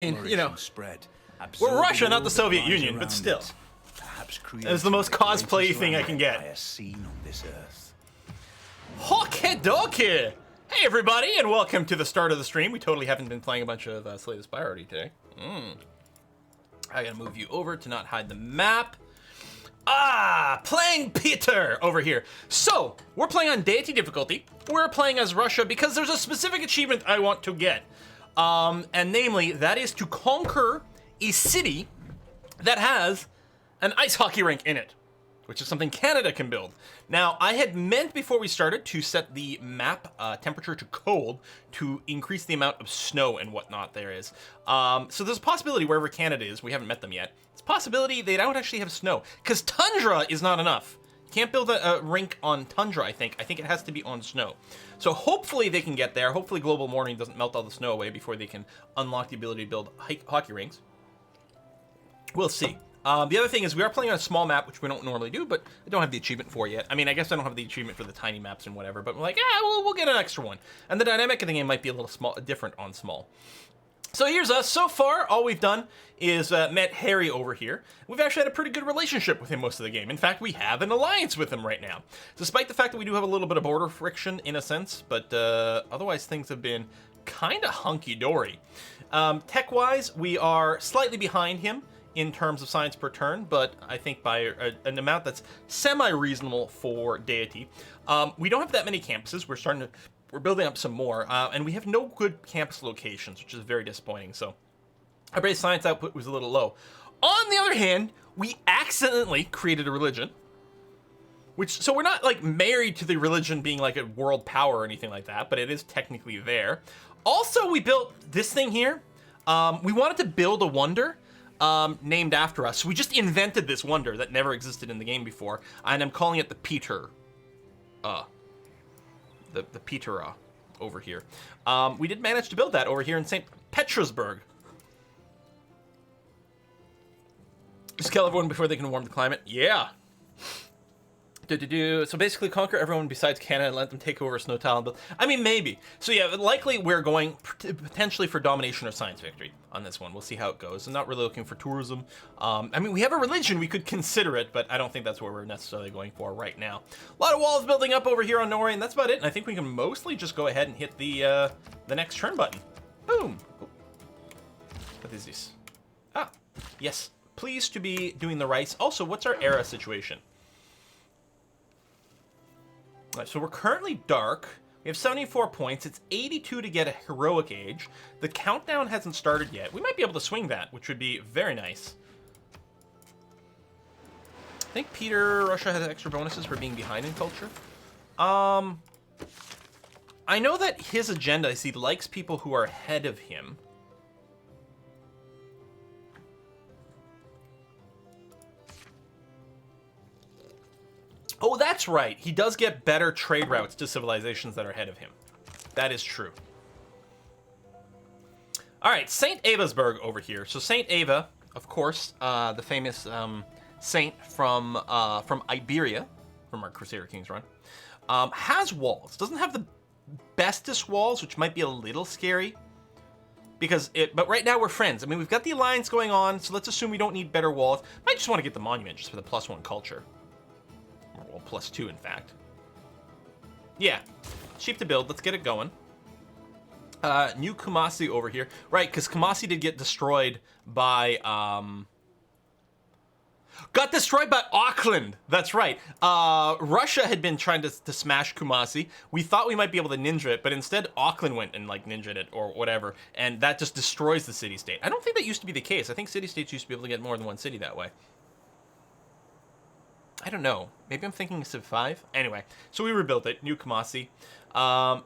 You know, spread. we're Russia, not the Soviet Union, but still. It's the most cosplay thing I can get. Hockey dokie! Hey everybody, and welcome to the start of the stream. We totally haven't been playing a bunch of Slay the Spire already today. I gotta move you over to not hide the map. Playing Peter over here. So, we're playing on Deity difficulty. We're playing as Russia because there's a specific achievement I want to get. And namely, that is to conquer a city that has an ice hockey rink in it, which is something Canada can build. Now, I had meant before we started to set the map temperature to cold to increase the amount of snow and whatnot there is. So there's a possibility wherever Canada is, we haven't met them yet, it's a possibility they don't actually have snow, because tundra is not enough. You can't build a rink on tundra, I think. I think it has to be on snow. So hopefully they can get there. Hopefully global warming doesn't melt all the snow away before they can unlock the ability to build hockey rinks. We'll see. The other thing is we are playing on a small map, which we don't normally do, but I don't have the achievement for yet. I mean, I guess I don't have the achievement for the tiny maps and whatever, but we're like, we'll get an extra one. And the dynamic of the game might be a little different on small. So here's us. So far, all we've done is met Harry over here. We've actually had a pretty good relationship with him most of the game. In fact, we have an alliance with him right now. Despite the fact that we do have a little bit of border friction in a sense, but otherwise things have been kind of hunky-dory. Tech-wise, we are slightly behind him in terms of science per turn, but I think by an amount that's semi-reasonable for Deity. We don't have that many campuses. We're building up some more, and we have no good campus locations, which is very disappointing. So our base science output was a little low. On the other hand, we accidentally created a religion, so we're not like married to the religion being like a world power or anything like that, but it is technically there. Also, we built this thing here. We wanted to build a wonder named after us. So we just invented this wonder that never existed in the game before, and I'm calling it the Peter. The Petera over here. We did manage to build that over here in St. Petersburg. Just kill everyone before they can warm the climate. Yeah. So basically conquer everyone besides Canada and let them take over Snow Tile. I mean, maybe. So yeah, likely we're going potentially for domination or science victory on this one. We'll see how it goes. I'm not really looking for tourism. I mean, we have a religion. We could consider it, but I don't think that's what we're necessarily going for right now. A lot of walls building up over here on Norway, and that's about it. And I think we can mostly just go ahead and hit the next turn button. Boom. Oh. What is this? Yes. Pleased to be doing the rice. Also, what's our era situation? So we're currently dark. We have 74 points. It's 82 to get a heroic age. The countdown hasn't started yet. We might be able to swing that, which would be very nice. I think Russia has extra bonuses for being behind in culture. I know that his agenda is he likes people who are ahead of him. Oh, that's right. He does get better trade routes to civilizations that are ahead of him. That is true. All right, St. Evasburg over here. So St. Eva, of course, the famous saint from Iberia, from our Crusader Kings run, has walls. Doesn't have the bestest walls, which might be a little scary. But right now we're friends. I mean, we've got the alliance going on, so let's assume we don't need better walls. Might just want to get the monument just for the +1 culture. Well, +2, in fact. Yeah, cheap to build. Let's get it going. New Kumasi over here. Right, because Kumasi did get destroyed by... Got destroyed by Auckland. That's right. Russia had been trying to smash Kumasi. We thought we might be able to ninja it, but instead Auckland went and like ninja'd it or whatever, and that just destroys the city-state. I don't think that used to be the case. I think city-states used to be able to get more than one city that way. I don't know. Maybe I'm thinking Civ 5. Anyway, so we rebuilt it. New Kumasi.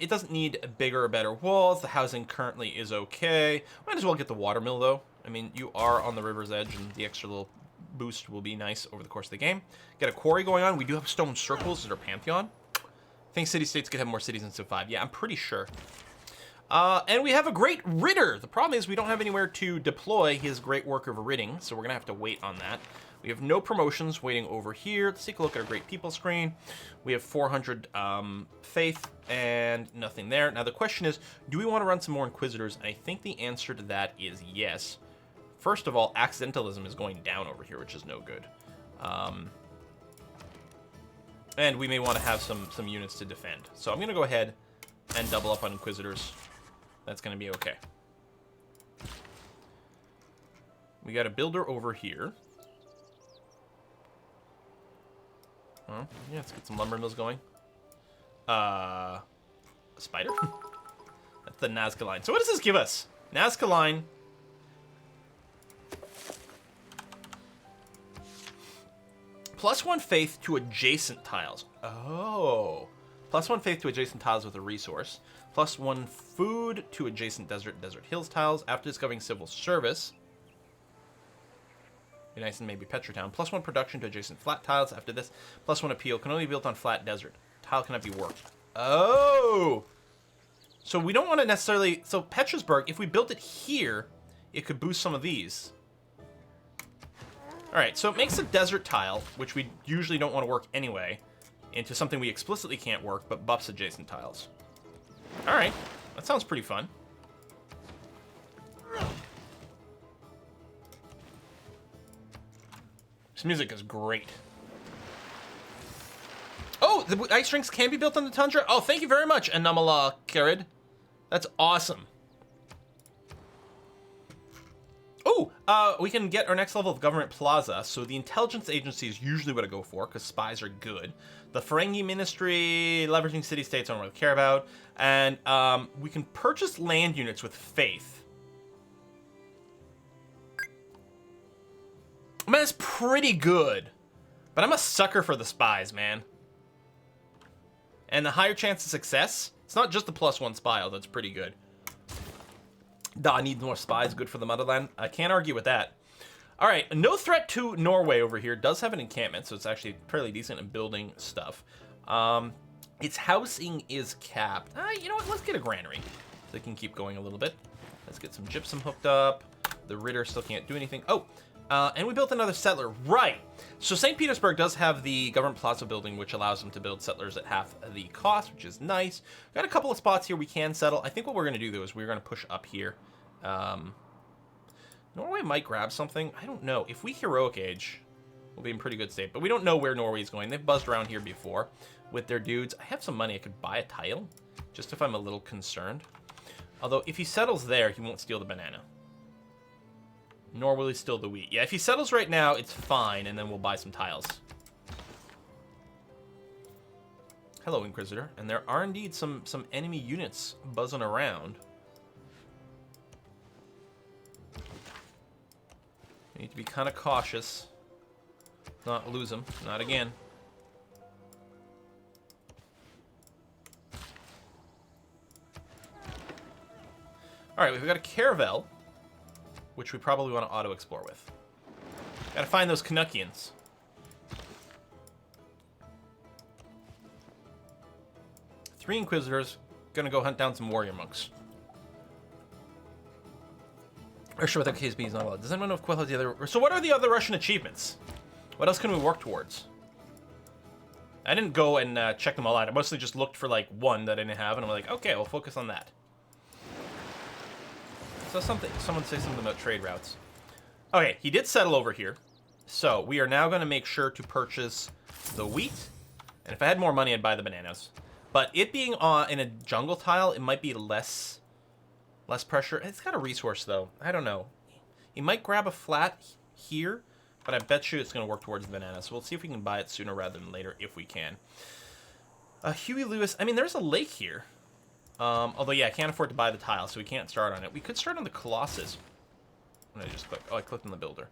It doesn't need bigger or better walls. The housing currently is okay. Might as well get the watermill, though. I mean, you are on the river's edge, and the extra little boost will be nice over the course of the game. Get a quarry going on. We do have stone circles as our pantheon. I think city-states could have more cities in Civ 5. Yeah, I'm pretty sure. And we have a great ritter. The problem is we don't have anywhere to deploy his great work of ridding, so we're going to have to wait on that. We have no promotions waiting over here. Let's take a look at our great people screen. We have 400 faith and nothing there. Now the question is, do we want to run some more Inquisitors? And I think the answer to that is yes. First of all, accidentalism is going down over here, which is no good. And we may want to have some units to defend. So I'm going to go ahead and double up on Inquisitors. That's going to be okay. We got a builder over here. Well, yeah, let's get some lumber mills going. A spider? That's the Nazca line. So what does this give us? Nazca line. +1 faith to adjacent tiles. Oh. +1 faith to adjacent tiles with a resource. +1 food to adjacent desert hills tiles after discovering civil service. Be nice and maybe Petrotown. +1 production to adjacent flat tiles after this. +1 appeal can only be built on flat desert. Tile cannot be worked. Oh! So we don't want to necessarily... So Petersburg, if we built it here, it could boost some of these. Alright, so it makes a desert tile, which we usually don't want to work anyway, into something we explicitly can't work, but buffs adjacent tiles. Alright, that sounds pretty fun. This music is great. Oh, the ice rinks can be built on the tundra? Oh, thank you very much, Anamala Karid. That's awesome. Oh, we can get our next level of government plaza. So the intelligence agency is usually what I go for, because spies are good. The Ferengi ministry, leveraging city-states, I don't really care about. And we can purchase land units with faith. Man, that's pretty good. But I'm a sucker for the spies, man. And the higher chance of success, it's not just the +1 spy, although that's pretty good. Duh, I need more spies, good for the motherland. I can't argue with that. All right, no threat to Norway over here. Does have an encampment, so it's actually fairly decent in building stuff. Its housing is capped. You know what, let's get a granary. So it can keep going a little bit. Let's get some gypsum hooked up. The Ritter still can't do anything. Oh, and we built another settler, right. So St. Petersburg does have the government plaza building, which allows them to build settlers at half the cost, which is nice. Got a couple of spots here we can settle. I think what we're going to do, though, is we're going to push up here. Norway might grab something. I don't know. If we heroic age, we'll be in pretty good state. But we don't know where Norway is going. They've buzzed around here before with their dudes. I have some money. I could buy a tile, just if I'm a little concerned. Although, if he settles there, he won't steal the banana. Nor will he steal the wheat. Yeah, if he settles right now, it's fine, and then we'll buy some tiles. Hello, Inquisitor. And there are indeed some enemy units buzzing around. We need to be kind of cautious. Not lose them. Not again. Alright, we've got a caravel, which we probably want to auto-explore with. Gotta find those Canuckians. Three Inquisitors. Gonna go hunt down some warrior monks. Or sure, without KSB is not allowed. Does anyone know if Quill has the other... So what are the other Russian achievements? What else can we work towards? I didn't go and check them all out. I mostly just looked for, like, one that I didn't have, and I'm like, okay, we'll focus on that. So someone say something about trade routes. Okay, he did settle over here. So we are now going to make sure to purchase the wheat. And if I had more money, I'd buy the bananas. But it being in a jungle tile, it might be less pressure. It's got a resource, though. I don't know. He might grab a flat here, but I bet you it's going to work towards the banana. So we'll see if we can buy it sooner rather than later, if we can. Huey Lewis. I mean, there's a lake here. Although, yeah, I can't afford to buy the tile, so we can't start on it. We could start on the Colossus. What did I just click? Oh, I clicked on the builder.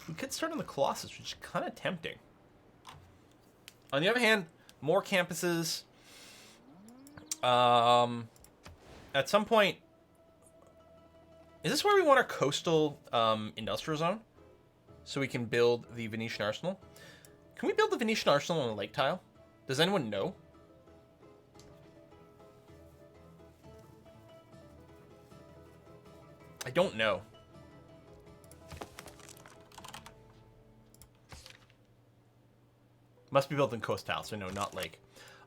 We could start on the Colossus, which is kind of tempting. On the other hand, more campuses. At some point... Is this where we want our coastal industrial zone? So we can build the Venetian Arsenal? Can we build the Venetian Arsenal on a lake tile? Does anyone know? I don't know. Must be built in coastal, so no, not lake.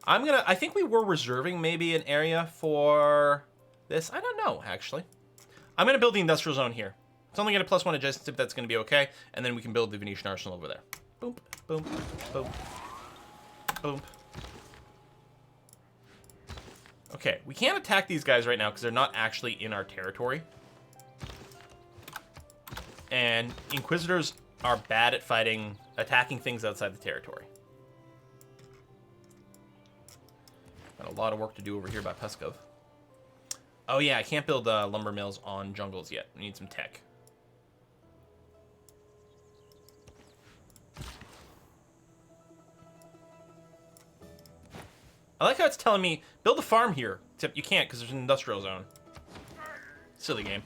I think we were reserving maybe an area for this. I don't know, actually. I'm gonna build the industrial zone here. It's only gonna +1 adjacency, but that's gonna be okay. And then we can build the Venetian arsenal over there. Boom, boom, boom, boom. Okay, we can't attack these guys right now because they're not actually in our territory. And Inquisitors are bad at attacking things outside the territory. Got a lot of work to do over here by Peskov. Oh yeah, I can't build lumber mills on jungles yet. We need some tech. I like how it's telling me, build a farm here. Except you can't because there's an industrial zone. Silly game.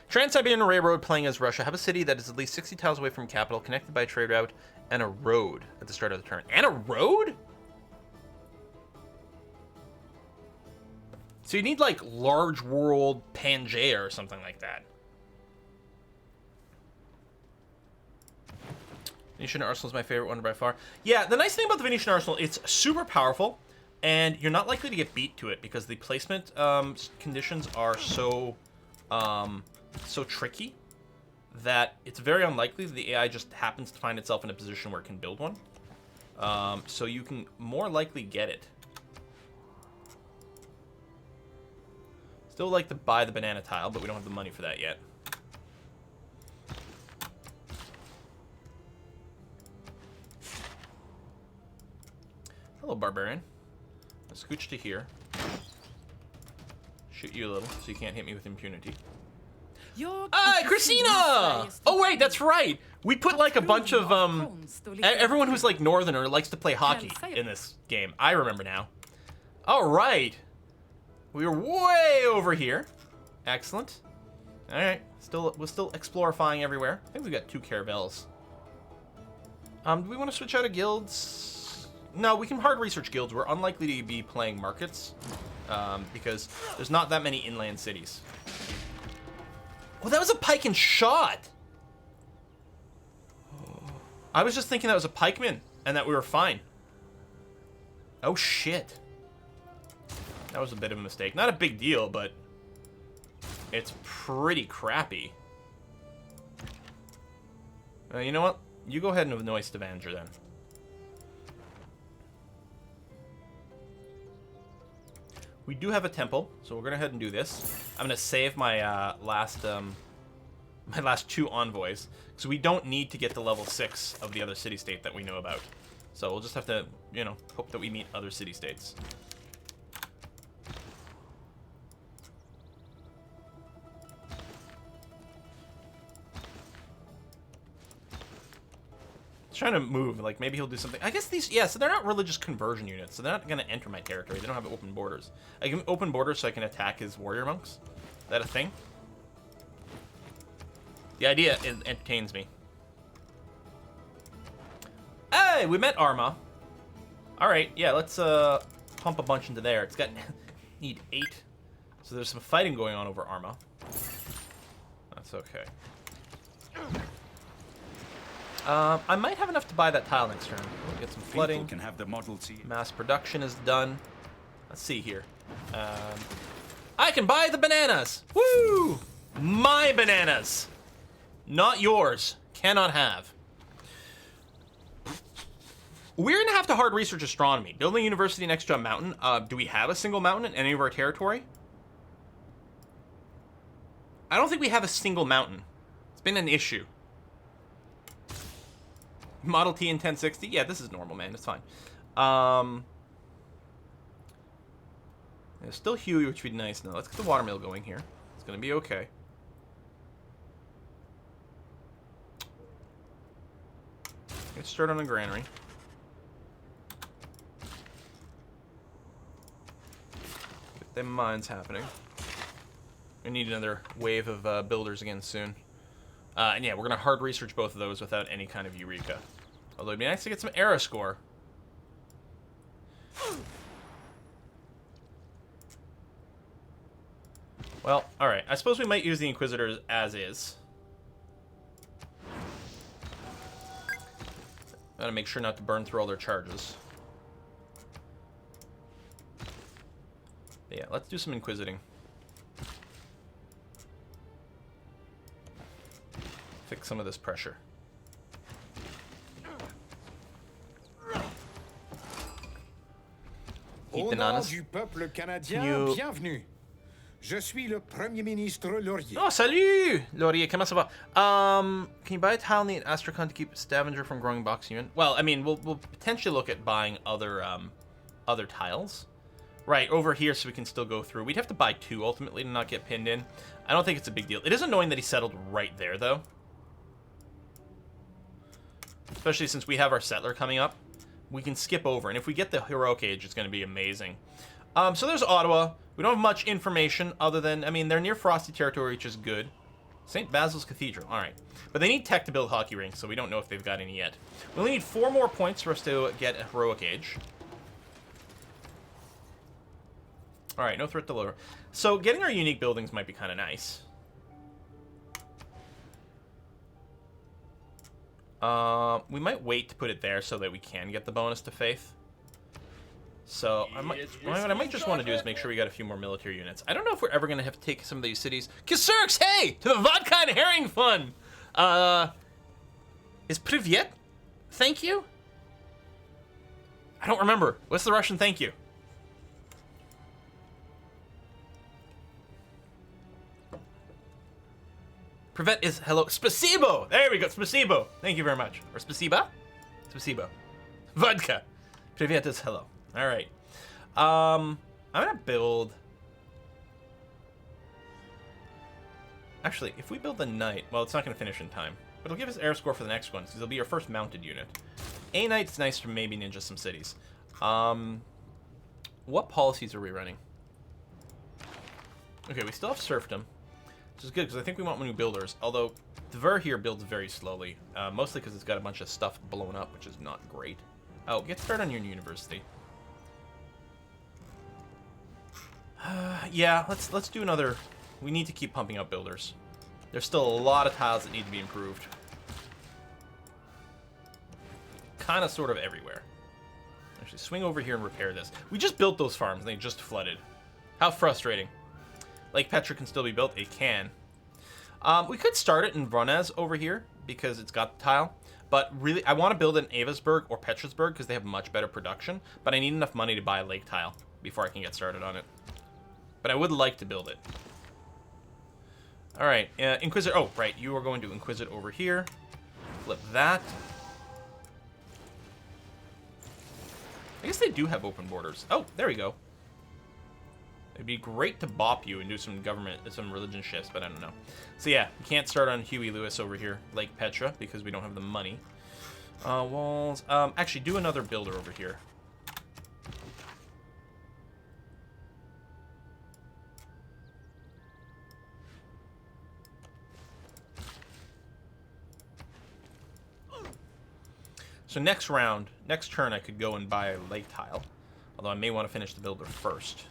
Trans-Siberian Railroad playing as Russia. Have a city that is at least 60 tiles away from capital, connected by a trade route, and a road at the start of the turn. And a road? So you need, like, large world Pangea or something like that. Venetian Arsenal is my favorite one by far. Yeah, the nice thing about the Venetian Arsenal, it's super powerful, and you're not likely to get beat to it because the placement conditions are so tricky that it's very unlikely that the AI just happens to find itself in a position where it can build one. So you can more likely get it. Still like to buy the banana tile, but we don't have the money for that yet. Hello, barbarian. I'll scooch to here. Shoot you a little, so you can't hit me with impunity. Ah, Christina! Oh wait, that's right. We put like a bunch of everyone who's like northerner likes to play hockey in this game. I remember now. All right. We were way over here. Excellent. All right. We're still explorifying everywhere. I think we got 2 caravels. Do we want to switch out of guilds? No, we can hard research guilds. We're unlikely to be playing markets because there's not that many inland cities. Well, that was a pike and shot. I was just thinking that was a pikeman and that we were fine. Oh shit. That was a bit of a mistake. Not a big deal, but it's pretty crappy. You know what? You go ahead and annoy Stavanger then. We do have a temple, so we're gonna go ahead and do this. I'm gonna save my last 2 envoys, so we don't need to get to level 6 of the other city-state that we know about. So we'll just have to, you know, hope that we meet other city-states. Trying to move, like maybe he'll do something. I guess these, yeah, so they're not religious conversion units, so they're not going to enter my territory. They don't have open borders. I can open borders so I can attack his warrior monks. Is that a thing? The idea entertains me. Hey, we met Arma. All right, yeah, let's pump a bunch into there. It's got need 8, so there's some fighting going on over Arma. That's okay. I might have enough to buy that tile next turn. We'll get some flooding. People can have the Model T. Mass production is done. Let's see here. I can buy the bananas. Woo! My bananas, not yours. Cannot have. We're gonna have to hard research astronomy. Building a university next to a mountain. Do we have a single mountain in any of our territory? I don't think we have a single mountain. It's been an issue. Model T in 1060? Yeah, this is normal, man. It's fine. There's still Huey, which would be nice. Now, let's get the watermill going here. It's going to be okay. Let's start on a granary. Get them mines happening. We need another wave of builders again soon. And yeah, we're going to hard research both of those without any kind of Eureka. Although it'd be nice to get some era score. Well, alright. I suppose we might use the Inquisitors as is. Gotta make sure not to burn through all their charges. But yeah, let's do some Inquisiting. Fix some of this pressure. Au nom du peuple canadien, bienvenue. Je suis le Premier ministre Laurier. Oh, salut! Laurier, comment ça va? Can you buy a tile in the Astrakhan to keep Stavanger from growing box unit? Well, I mean, we'll potentially look at buying other tiles. Right, over here so we can still go through. We'd have to buy 2 ultimately to not get pinned in. I don't think it's a big deal. It is annoying that he settled right there, though. Especially since we have our settler coming up. We can skip over, and if we get the heroic age, it's going to be amazing. So there's Ottawa. We don't have much information other than, I mean, they're near Frosty Territory, which is good. St. Basil's Cathedral, all right. But they need tech to build hockey rinks, so we don't know if they've got any yet. We only need 4 more points for us to get a heroic age. All right, no threat to lower. So getting our unique buildings might be kind of nice. We might wait to put it there so that we can get the bonus to faith. So I might just want to do is make sure we got a few more military units. I don't know if we're ever going to have to take some of these cities. Kisurks, hey! To the Vodka and Herring Fund! Is Privyet? Thank you? I don't remember. What's the Russian thank you? Privet is hello. Spasibo! There we go. Spasibo. Thank you very much. Or Spasiba? Spasibo. Vodka. Privet is hello. All right. I'm going to build... Actually, if we build the knight... Well, it's not going to finish in time. But it'll give us air score for the next one, because it'll be our first mounted unit. A knight's nice to maybe ninja some cities. What policies are we running? Okay, we still have serfdom. Which is good, because I think we want new builders. Although, Tver here builds very slowly. Mostly because it's got a bunch of stuff blown up, which is not great. Oh, get started on your university. Yeah, let's do another... We need to keep pumping out builders. There's still a lot of tiles that need to be improved. Kind of, sort of everywhere. Actually, swing over here and repair this. We just built those farms, and they just flooded. How frustrating. Lake Petra can still be built. It can. We could start it in Vronez over here because it's got the tile. But really, I want to build it in Avesburg or Petrasburg because they have much better production. But I need enough money to buy a lake tile before I can get started on it. But I would like to build it. All right, Inquisitor. Oh, right. You are going to Inquisite over here. Flip that. I guess they do have open borders. Oh, there we go. It'd be great to bop you and do some government, some religion shifts, but I don't know. So yeah, we can't start on Huey Lewis over here, Lake Petra, because we don't have the money. Walls. Actually, do another builder over here. So next round, next turn, I could go and buy a lake tile. Although I may want to finish the builder first.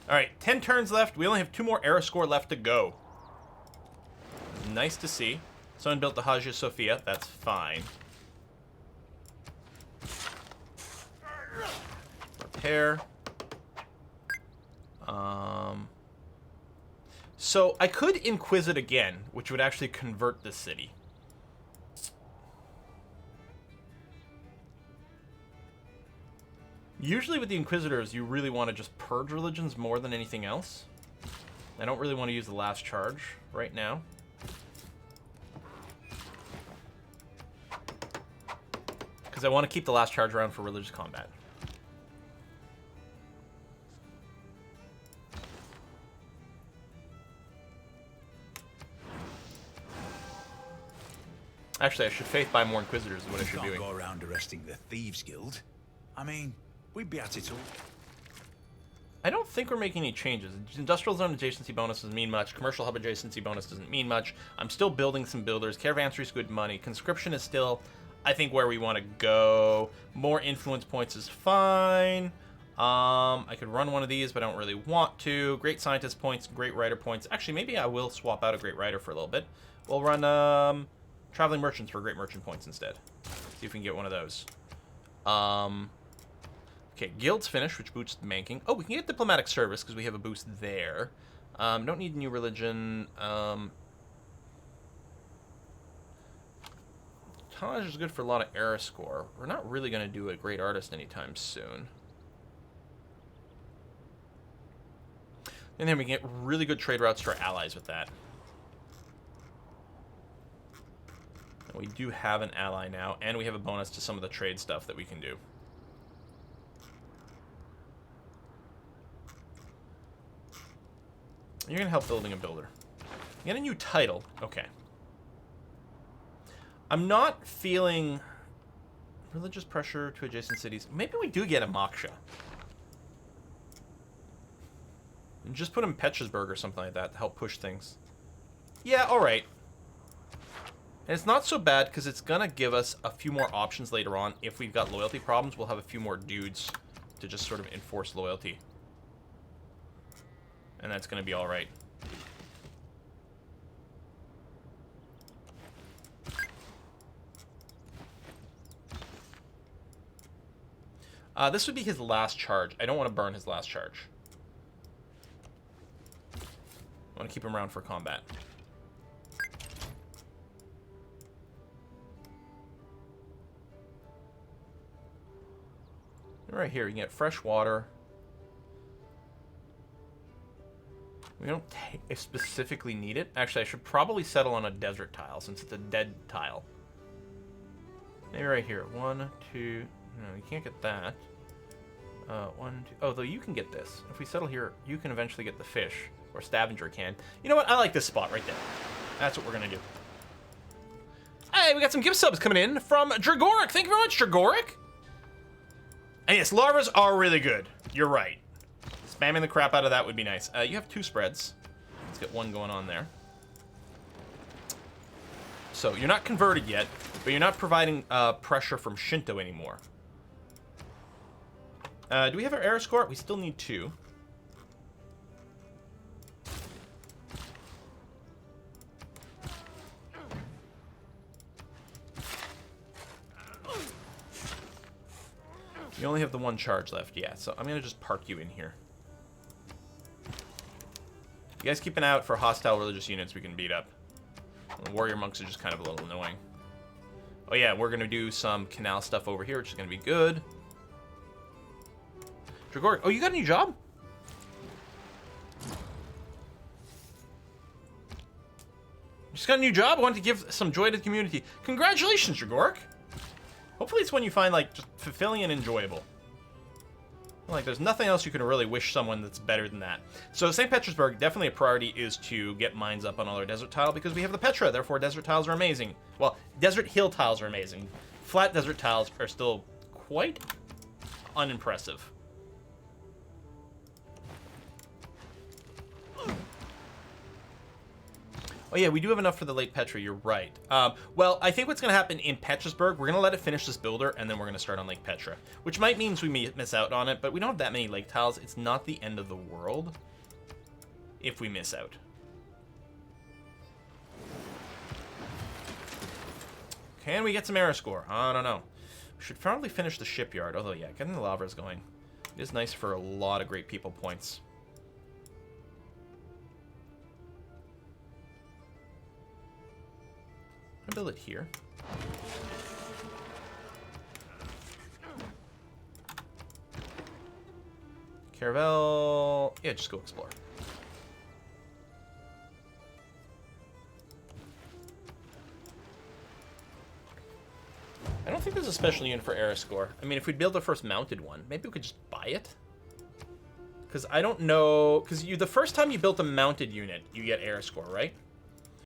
All right, 10 turns left. We only have 2 more era score left to go. Nice to see. Someone built the Hagia Sophia. That's fine. Repair. So I could Inquisit again, which would actually convert the city. Usually with the Inquisitors, you really want to just purge religions more than anything else. I don't really want to use the last charge right now. Because I want to keep the last charge around for religious combat. Actually, I should faith buy more Inquisitors is what I should be doing. Go around arresting the Thieves Guild. I mean, we'd be at it all. I don't think we're making any changes. Industrial zone adjacency bonus doesn't mean much. Commercial hub adjacency bonus doesn't mean much. I'm still building some builders. Caravansery is good money. Conscription is still, I think, where we want to go. More influence points is fine. I could run one of these, but I don't really want to. Great scientist points, great writer points. Actually, maybe I will swap out a great writer for a little bit. We'll run traveling merchants for great merchant points instead. See if we can get one of those. Okay, guilds finish, which boosts banking. Oh, we can get diplomatic service because we have a boost there. Don't need new religion. Tonnage is good for a lot of era score. We're not really going to do a great artist anytime soon. And then we can get really good trade routes to our allies with that. And we do have an ally now, and we have a bonus to some of the trade stuff that we can do. You're going to help building a builder. Get a new title. Okay. I'm not feeling religious pressure to adjacent cities. Maybe we do get a Moksha. And just put in Petersburg or something like that to help push things. Yeah, alright. And it's not so bad because it's going to give us a few more options later on. If we've got loyalty problems, we'll have a few more dudes to just sort of enforce loyalty. And that's going to be alright. This would be his last charge. I don't want to burn his last charge. I want to keep him around for combat. Right here, you can get fresh water. We don't specifically need it. Actually, I should probably settle on a desert tile since it's a dead tile. Maybe right here. 1, 2. No, you can't get that. 1, 2. Oh, though you can get this. If we settle here, you can eventually get the fish. Or Stavanger can. You know what? I like this spot right there. That's what we're going to do. Hey, we got some gift subs coming in from Dragoric. Thank you very much, Dragoric. And yes, larvas are really good. You're right. Spamming the crap out of that would be nice. You have 2 spreads. Let's get one going on there. So, you're not converted yet, but you're not providing pressure from Shinto anymore. Do we have our era score? We still need 2. You only have the 1 charge left, yeah, so I'm going to just park you in here. You guys keep an eye out for hostile religious units we can beat up. The warrior monks are just kind of a little annoying. Oh yeah, we're going to do some canal stuff over here, which is going to be good. Dragoric, oh, you got a new job? You just got a new job? I want to give some joy to the community. Congratulations, Dragoric! Hopefully it's one you find, like, just fulfilling and enjoyable. Like, there's nothing else you can really wish someone that's better than that. So, St. Petersburg, definitely a priority is to get mines up on all our desert tile because we have the Petra, therefore desert tiles are amazing. Well, desert hill tiles are amazing. Flat desert tiles are still quite unimpressive. Oh yeah, we do have enough for the Lake Petra, you're right. Well, I think what's going to happen in Petersburg, we're going to let it finish this builder, and then we're going to start on Lake Petra. Which might mean we may miss out on it, but we don't have that many lake tiles. It's not the end of the world if we miss out. Can we get some era score? I don't know. We should probably finish the shipyard, although yeah, getting the lavras going. It is nice for a lot of great people points. I'll build it here. Caravel. Yeah, just go explore. I don't think there's a special unit for era score. I mean, if we build the first mounted one, maybe we could just buy it. Because I don't know. Because the first time you built a mounted unit, you get era score, right?